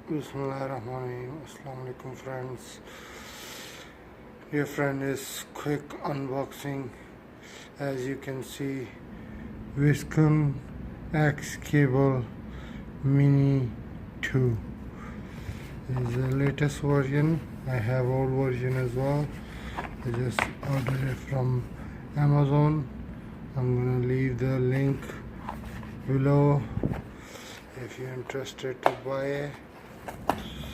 Bismillahirrahmanirrahim. Assalamu alaikum friends. Your friend is quick unboxing. As you can see, WSKEN X cable mini 2 is the latest version. I have old version as well. I just ordered it from Amazon. I'm gonna leave the link below if you're interested to buy it.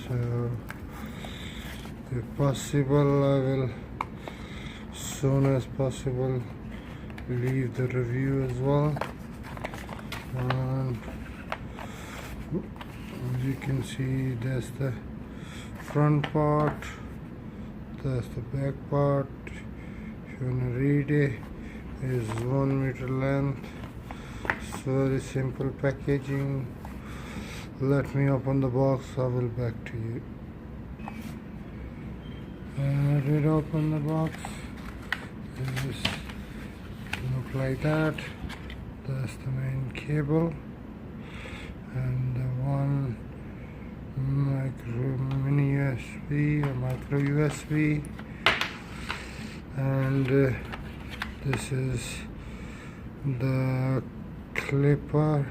So if possible, I will soon as possible leave the review as well. And as you can see, that's the front part, that's the back part. If you want to read it, is 1 meter length. It's very simple packaging. Let me open the box, I will back to you. I did open the box. It look like that. That's the main cable, and the one mini USB or micro USB, and this is the clipper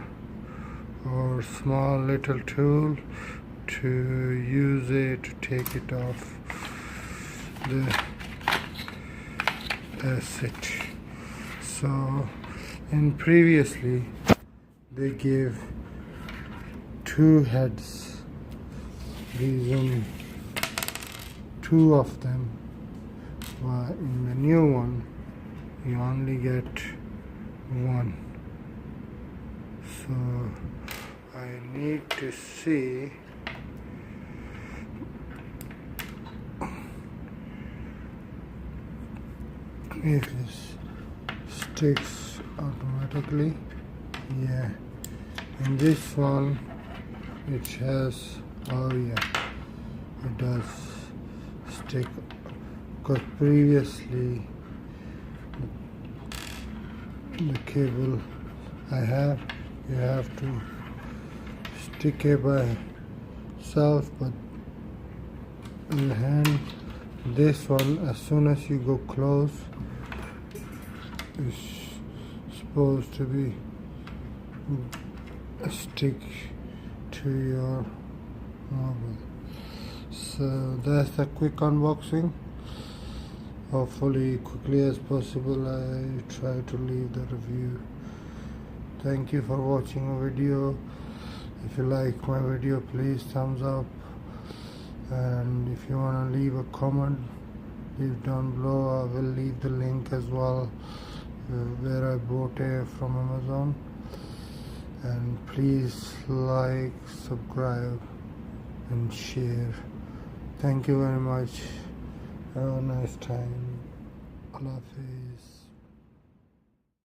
or small little tool to use it to take it off. That's it. So, and previously they gave two heads. These two of them. But in the new one, you only get one. So I need to see if this sticks automatically. Yeah, in this one it has, oh yeah, it does stick, because previously the cable I have, you have to stick it by itself, but in the hand, this one, as soon as you go close, is supposed to be stick to your mobile. So that's the quick unboxing. Hopefully quickly as possible I try to leave the review. Thank you for watching a video. If you like my video, please thumbs up, and if you want to leave a comment, leave down below. I will leave the link as well where I bought it from Amazon. And please like, subscribe and share. Thank you very much. Have a nice time. Allah Hafiz.